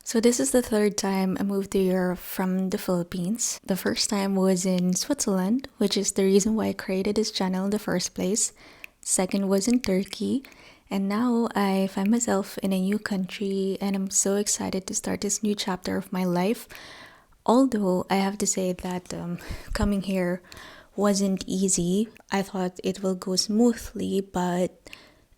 So this is the third time I moved to Europe from the Philippines. The first time was in Switzerland, which is the reason why I created this channel in the first place. Second was in Turkey, and now I find myself in a new country and I'm so excited to start this new chapter of my life. Although I have to say that coming here wasn't easy. I thought it will go smoothly, but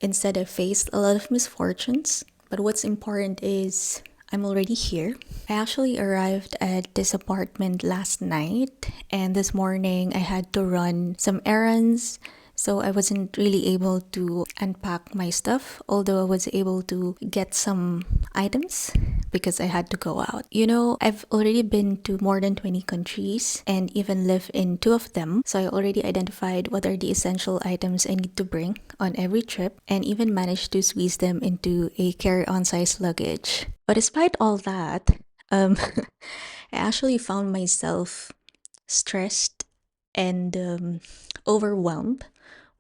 instead I faced a lot of misfortunes. But what's important is I'm already here. I actually arrived at this apartment last night, and this morning I had to run some errands. So I wasn't really able to unpack my stuff, although I was able to get some items because I had to go out. You know, I've already been to more than 20 countries and even live in two of them. So I already identified what are the essential items I need to bring on every trip and even managed to squeeze them into a carry-on size luggage. But despite all that, I actually found myself stressed and overwhelmed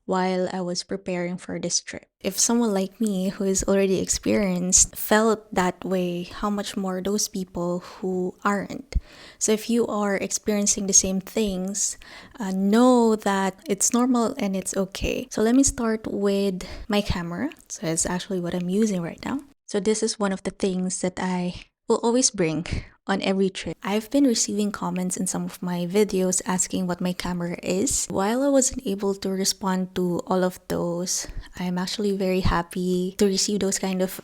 while I was preparing for this trip. If someone like me who is already experienced felt that way, how much more those people who aren't? So if you are experiencing the same things, know that it's normal and it's okay. So let me start with my camera. So it's actually what I'm using right now. So this is one of the things that I will always bring on every trip. I've been receiving comments in some of my videos asking what my camera is. While I wasn't able to respond to all of those, I'm actually very happy to receive those kind of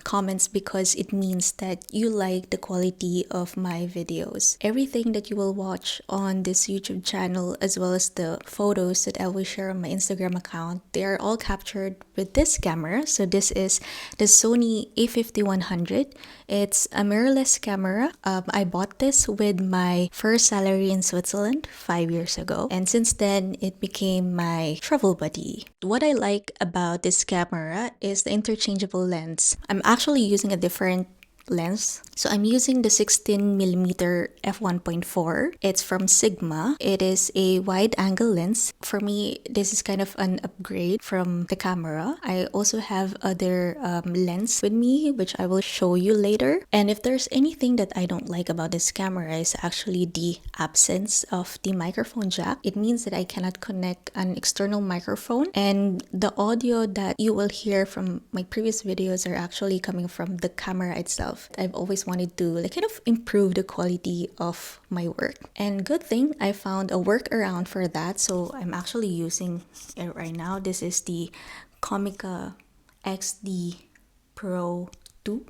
comments because it means that you like the quality of my videos. Everything that you will watch on this YouTube channel, as well as the photos that I will share on my Instagram account, they are all captured with this camera. So this is the Sony a5100. It's a mirrorless camera. I bought this with my first salary in Switzerland 5 years ago, and since then it became my travel buddy. What I like about this camera is the interchangeable lens. I'm actually using a different lens. So I'm using the 16mm f1.4. It's from Sigma. It is a wide angle lens. For me, this is kind of an upgrade from the camera. I also have other lens with me, which I will show you later. And if there's anything that I don't like about this camera, is actually the absence of the microphone jack. It means that I cannot connect an external microphone, and the audio that you will hear from my previous videos are actually coming from the camera itself. I've always wanted to kind of improve the quality of my work, and good thing I found a workaround for that. So I'm actually using it right now. This is the Comica XD Pro 2.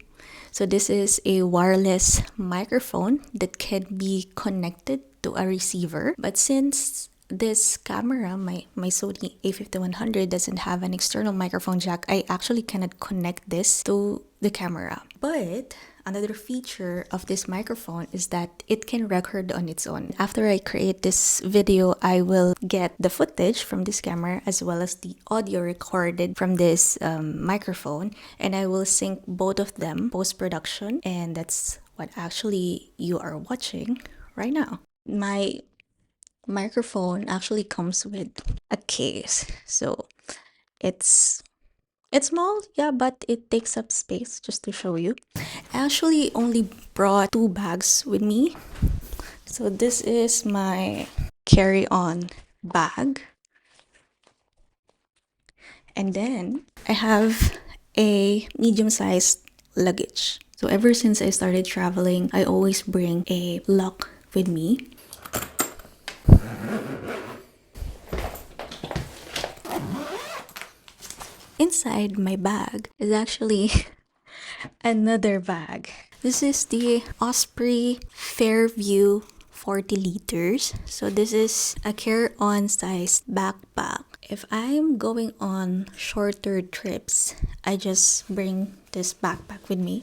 So this is a wireless microphone that can be connected to a receiver, but since this camera, my Sony a5100, doesn't have an external microphone jack, I actually cannot connect this to the camera. But another feature of this microphone is that it can record on its own. After I create this video, I will get the footage from this camera as well as the audio recorded from this microphone, and I will sync both of them post-production, and that's what actually you are watching right now. My microphone actually comes with a case, so it's small, yeah, but it takes up space. Just to show you, I actually only brought two bags with me. So this is my carry-on bag, and then I have a medium-sized luggage. So ever since I started traveling, I always bring a lock with me. Inside my bag is actually another bag. This is the Osprey Fairview 40 liters. So this is a carry-on size backpack. If I'm going on shorter trips, I just bring this backpack with me.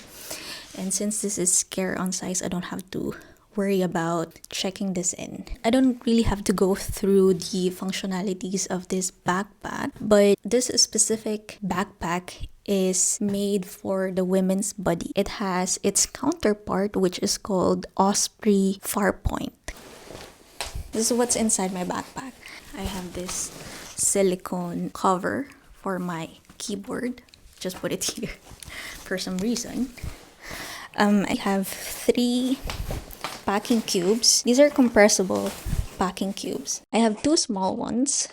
And since this is carry-on size, I don't have to worry about checking this in. I don't really have to go through the functionalities of this backpack, but this specific backpack is made for the women's body. It has its counterpart, which is called Osprey Farpoint. This is what's inside my backpack. I have this silicone cover for my keyboard. Just put it here for some reason. I have 3 packing cubes. These are compressible packing cubes. I have 2 small ones.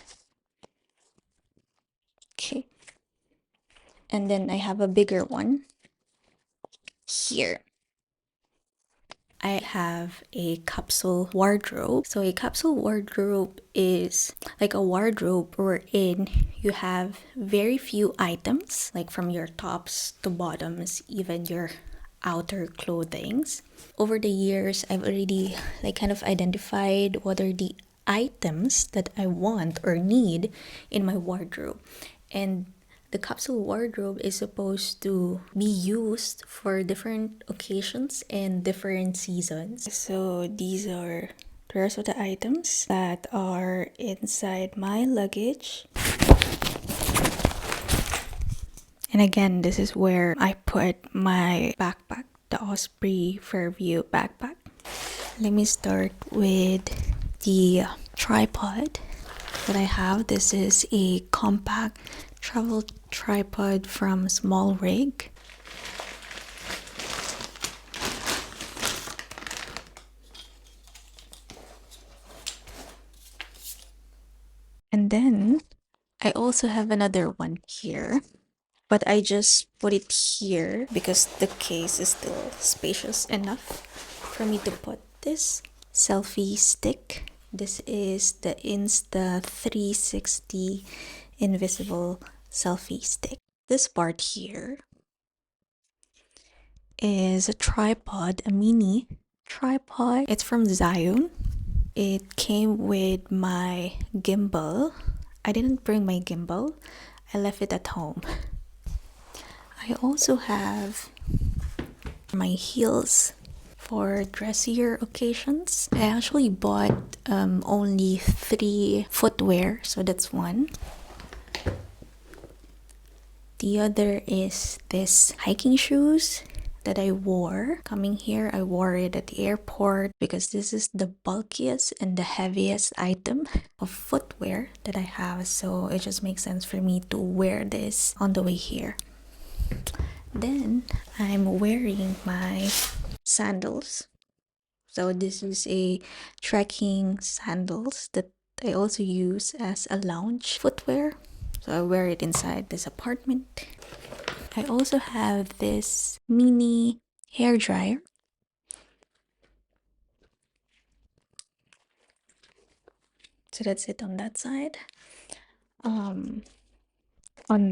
Okay. And then I have a bigger one here. I have a capsule wardrobe. So a capsule wardrobe is like a wardrobe wherein you have very few items, like from your tops to bottoms, even your outer clothings. Over the years, I've already kind of identified what are the items that I want or need in my wardrobe. And the capsule wardrobe is supposed to be used for different occasions and different seasons. So these are the rest of the items that are inside my luggage. And again, this is where I put my backpack, the Osprey Fairview backpack. Let me start with the tripod that I have. This is a compact travel tripod from Small Rig. And then I also have another one here, but I just put it here because the case is still spacious enough for me to put this selfie stick. This is the Insta360 invisible selfie stick. This part here is a tripod, a mini tripod. It's from Zion. It came with my gimbal. I didn't bring my gimbal. I left it at home. I also have my heels for dressier occasions. I actually bought only 3 footwear, so that's one. The other is this hiking shoes that I wore. Coming here, I wore it at the airport because this is the bulkiest and the heaviest item of footwear that I have, so it just makes sense for me to wear this on the way here. Then I'm wearing my sandals. So this is a trekking sandals that I also use as a lounge footwear. So I wear it inside this apartment. I also have this mini hair dryer. So that's it on that side. On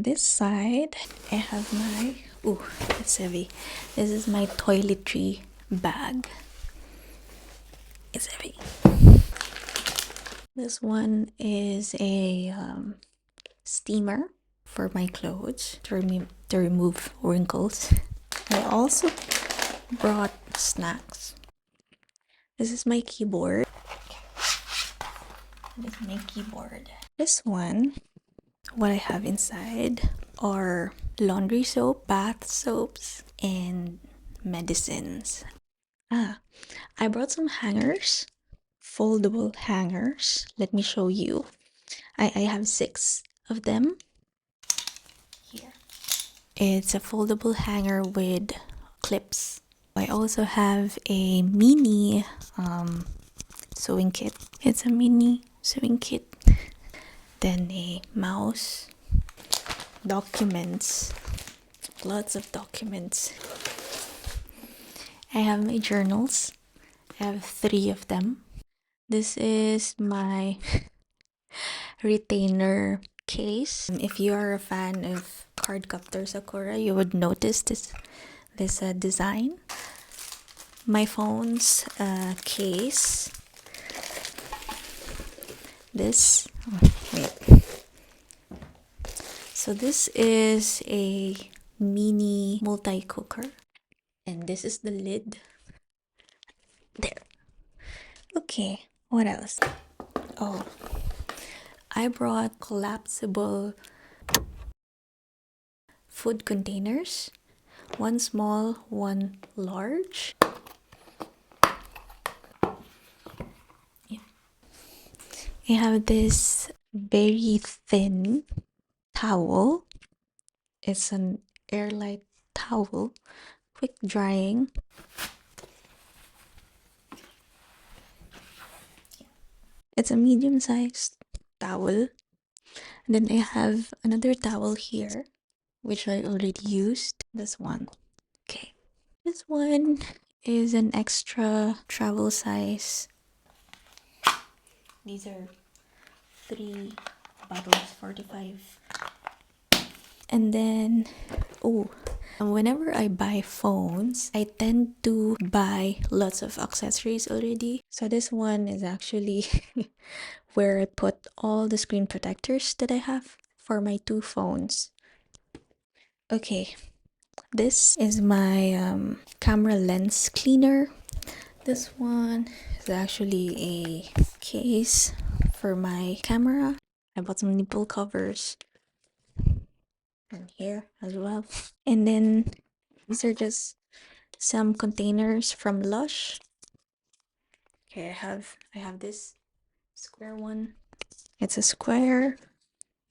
this side, I have my, it's heavy. This is my toiletry bag. It's heavy. This one is a steamer for my clothes to remove wrinkles. I also brought snacks. This is my keyboard. This is my keyboard. This one, what I have inside are laundry soap, bath soaps, and medicines. I brought some hangers, foldable hangers. Let me show you. I have 6 of them. Here. It's a foldable hanger with clips. I also have a mini sewing kit. It's a mini sewing kit. Then a mouse, documents, lots of documents. I have my journals. I have 3 of them. This is my retainer case. If you are a fan of Cardcaptor Sakura, you would notice this design. My phone's case. This. So this is a mini multi-cooker. And this is the lid. There. Okay, what else? Oh, I brought collapsible food containers. One small, one large. Yeah. I have this very thin towel. It's an airlight towel quick drying. It's a medium-sized towel. And then I have another towel here, which I already used. This one. Okay. This one is an extra travel size. These are 3 bottles, 45. And then, oh, whenever I buy phones, I tend to buy lots of accessories already. So this one is actually where I put all the screen protectors that I have for my 2 phones. Okay, this is my camera lens cleaner. This one is actually a case for my camera. I bought some nipple covers and here as well. And then these are just some containers from Lush. Okay, I have this square one. It's a square.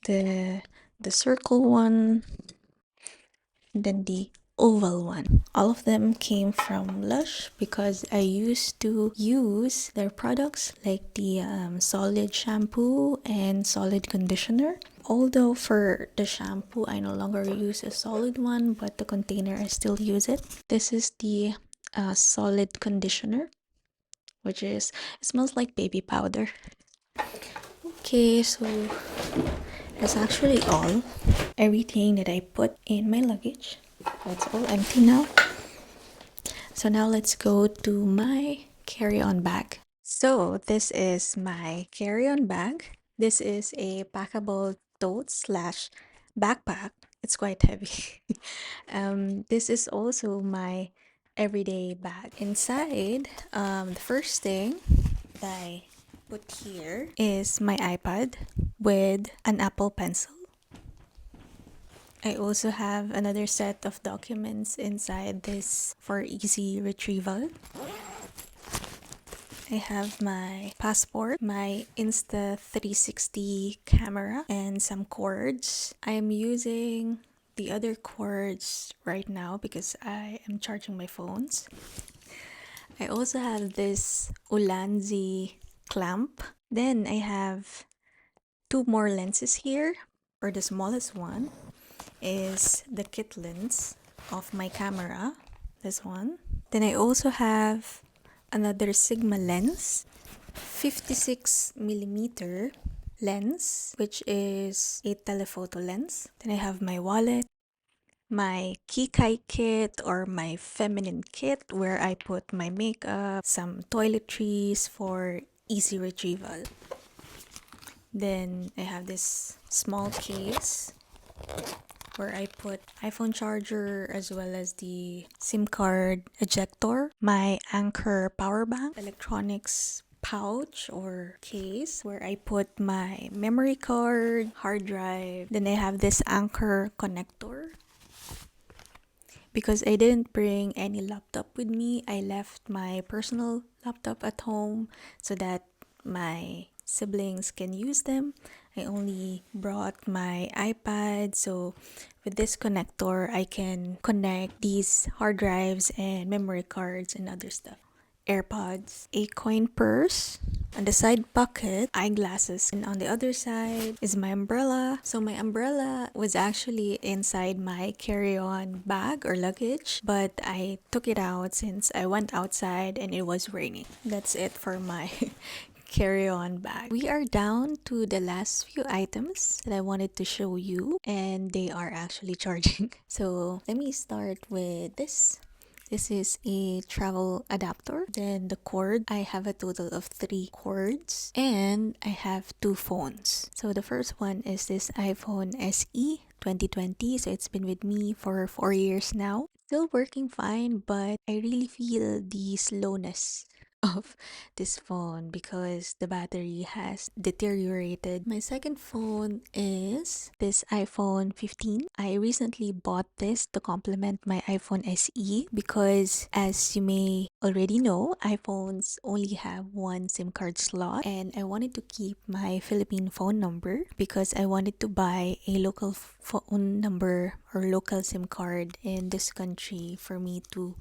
The circle one, then the oval one. All of them came from Lush because I used to use their products like the solid shampoo and solid conditioner. Although for the shampoo, I no longer use a solid one, but the container I still use it. This is the solid conditioner, which is, it smells like baby powder. Okay, so that's actually all. Everything that I put in my luggage. It's all empty now. So now let's go to my carry-on bag. So this is my carry-on bag. This is a packable tote slash backpack. It's quite heavy. This is also my everyday bag. Inside, the first thing that I put here is my iPad with an Apple Pencil. I also have another set of documents inside this for easy retrieval. I have my passport, my Insta360 camera, and some cords. I am using the other cords right now because I am charging my phones. I also have this Ulanzi clamp. Then I have 2 more lenses here, or the smallest one is the kit lens of my camera, this one. Then I also have another Sigma lens, 56mm lens, which is a telephoto lens. Then I have my wallet, my Kikai kit or my feminine kit where I put my makeup, some toiletries for easy retrieval. Then I have this small case where I put iPhone charger as well as the SIM card ejector, my Anker power bank, electronics pouch or case where I put my memory card, hard drive. Then I have this Anker connector. Because I didn't bring any laptop with me, I left my personal laptop at home so that my siblings can use them. I only brought my iPad, so with this connector, I can connect these hard drives and memory cards and other stuff. AirPods, a coin purse, on the side pocket, eyeglasses, and on the other side is my umbrella. So my umbrella was actually inside my carry-on bag or luggage, but I took it out since I went outside and it was raining. That's it for my carry-on bag. We are down to the last few items that I wanted to show you, and they are actually charging. So let me start with this. This is a travel adapter. Then the cord, I have a total of 3 cords and I have 2 phones. So the first one is this iPhone SE 2020. So it's been with me for 4 years now. Still working fine, but I really feel the slowness of this phone because the battery has deteriorated. My second phone is this iPhone 15. I recently bought this to complement my iPhone SE because, as you may already know, iPhones only have one SIM card slot, and I wanted to keep my Philippine phone number because I wanted to buy a local phone number or local SIM card in this country for me to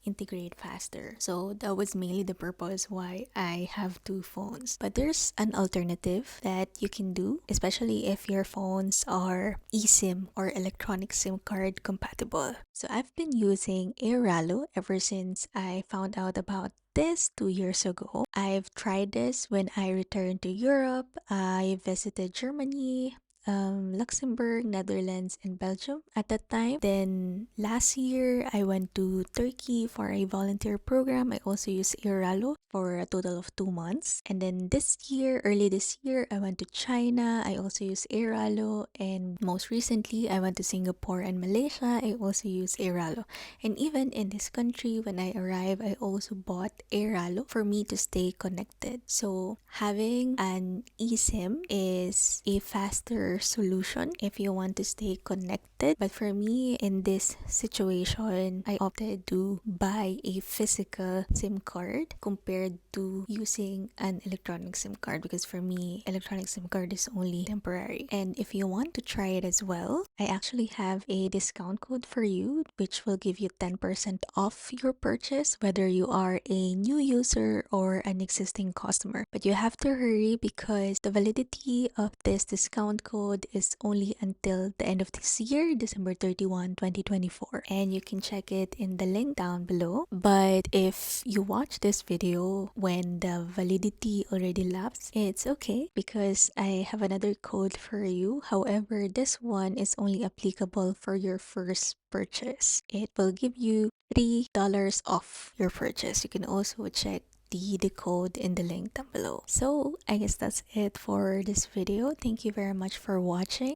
integrate faster. So that was mainly the purpose why I have two phones. But there's an alternative that you can do, especially if your phones are eSIM or electronic SIM card compatible. So I've been using Airalo ever since I found out about this 2 years ago. I've tried this when I returned to Europe. I visited Germany, Luxembourg, Netherlands, and Belgium at that time. Then last year, I went to Turkey for a volunteer program. I also used Iralo for a total of 2 months. And then early this year, I went to China. I also used Iralo. And most recently, I went to Singapore and Malaysia. I also used Iralo. And even in this country, when I arrived, I also bought Airalo for me to stay connected. So having an eSIM is a faster solution if you want to stay connected. But for me, in this situation, I opted to buy a physical SIM card compared to using an electronic SIM card because for me, electronic SIM card is only temporary. And if you want to try it as well, I actually have a discount code for you which will give you 10% off your purchase whether you are a new user or an existing customer. But you have to hurry because the validity of this discount code is only until the end of this year, December 31, 2024. And you can check it in the link down below. But if you watch this video when the validity already lapsed, it's okay because I have another code for you. However, this one is only applicable for your first purchase. It will give you $3 off your purchase. You can also check the code in the link down below. So I guess that's it for this video. Thank you very much for watching.